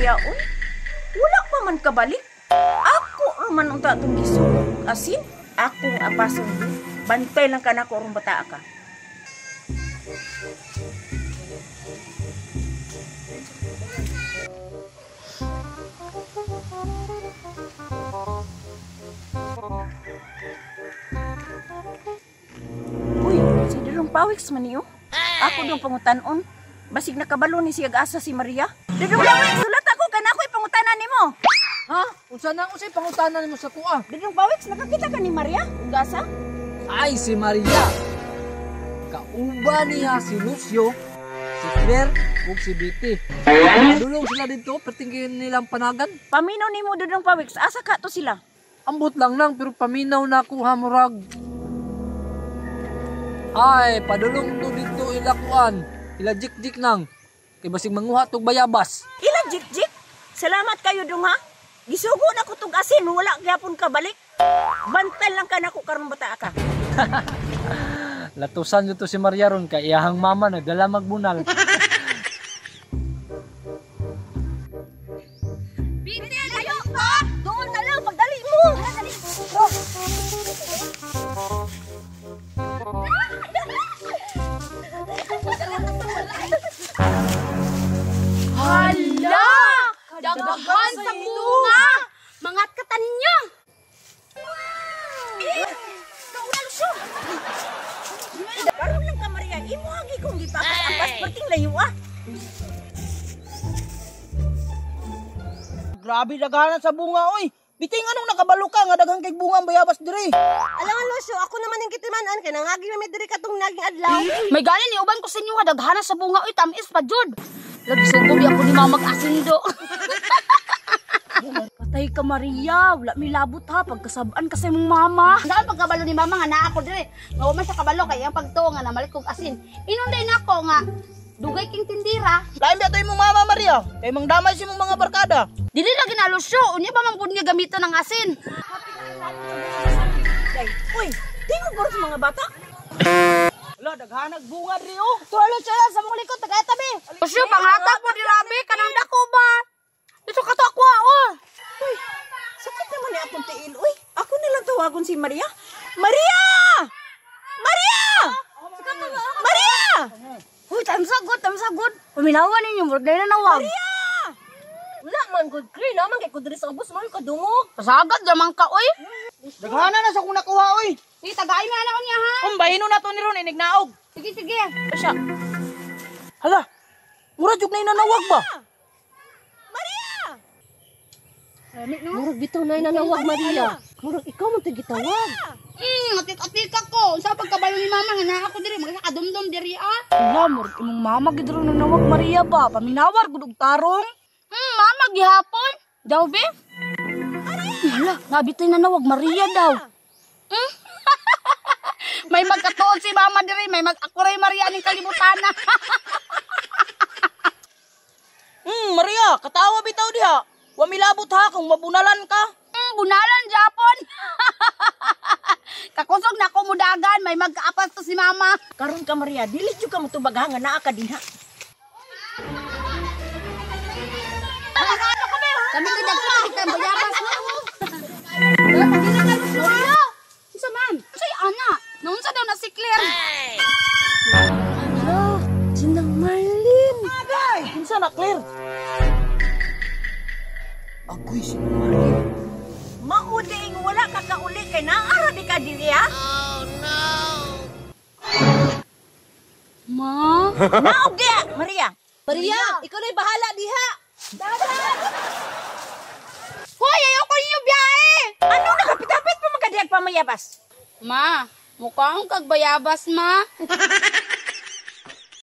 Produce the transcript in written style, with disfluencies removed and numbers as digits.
Maria, uy. Wala pa man kabalik. Ako naman unta itong gisulog. Asin, ako ang apason. Bantay lang ka na ko orong bata ka. Uy, si Dirong Pawiks man niyo. Ako dong pangutanon. Basig nakabalo ni siya asa si Maria. Dirong Pawiks, sulat ako ka na ako'y pangutanan ni mo. Ha? Unsa na usay pangutanan mo sa kuha? Dirong Pawiks, nakakita ka ni Maria? Ugasa? Ay, si Maria. Kauban niya si Lucio, si Claire, ug si Betty. Dulong sila dito, pertingin nilang panagan. Paminaw ni mo Dirong Pawiks, asa ka to sila? Ambot lang nang, pero paminaw na ako hamurag. Ay, padulong to dito ilakuan. Ila jik-jik nang. Kay basig manguha tog bayabas. Ila jik-jik? Salamat kayo dong ha. Gisugo na ko tong asin, wala gyapon ka balik. Bantay lang ka na ko karong bata ka. Latusan nyo to si Maria ron kay iyahang mama na dala magbunal. Binti, kayo pa! Doon na lang, pagdali mo! Hala! Daghan sa bunga! Mangat katan ninyo! Karon lang ka Maria, imo agi kong gipapas-apas perting layo ah. Grabe daghanan sa bunga oy. Biting anong nakabalo ka nga daghang kay bunga ang bayabas diri. Alam nga Lucio, ako naman yung kitimanan kay nangagi na may diri katong naging adlaw. May ganin ni uban ko sa inyo nga daghana sa bunga oy tamis pa jud. Labi sugod ako ni mamag asindo. Patay ka Maria, wala mi labot ha pagkasabaan ka sa imong mama. Dahil pagkabalo ni mama nga naa ako diri. Nga man sa kabalo kay ang pagtuo nga namalit kog asin. Inunday nako nga dugay king tindira. Lain ba to imong mama Maria? Kay mang damay si imong mga barkada. Dili na ginalusyo, unya ba man pud nga gamito ng asin? Uy, tingog ko sa mga bata. Wala daghanag bunga diri oh. Tulo siya sa mong likod tagay tabi. Lusyo panghatak mo dirabi kanang dako ba? Dito ka to ako oh. Uy, sakit naman ni akong tiil. Uy, ako nilang tawagon si Maria. Maria! Maria! Maria! Uy, tamsagod. Paminawan ninyo, murag na nawag. Maria! Wala man good green, naman kay kudri sa ubos man kadungo. Pasagad lamang ka oy. Daghanan na sa kung nakuha oy. Sige, tagay na ako niya ha. Bahinon na to ni ron inignaog. Sige. Asya. Hala. Mura jud na inanawag ba? Maria! Murag bitaw na nanawag Maria. Murag ikaw man tagitawag. Atit ako. Sa pagkabalo ni mama nga na ako diri, magkakadumdum diri ah. Wala murag imong mama gid ron nanawag Maria ba? Paminawar gud og tarong. Mama gihapon. Daw be? Hala, nabitay na nawag Maria daw. May magkatuon si mama diri, may mag-akuray Maria ning kalibutan na. Maria, katawa bitaw diha. Wa milabot ha kung mabunalan ka. Bunalan Japon. Kakusog na ko mudagan, may magkaapas to si mama. Karon ka Maria, dili jud ka motubagha nga naa ka dinha. Kami kadaghan kita bayabas mo. Wala pa gina ka Maria. Isa man. Say ana, naunsa daw na si Claire. Hello, Sinang Marlin. Agay, kinsa na Claire? Agoy si Marlin. Mauding wala ka kauli kay naara di ka dili ha? Ma? Naog diha, Maria. Maria, ikaw na'y bahala diha. Hoy, ayoko ninyo biyahe! Ano nakapit-apit pa magkadiyag pamayabas? Ma, mukhang kag bayabas, ma.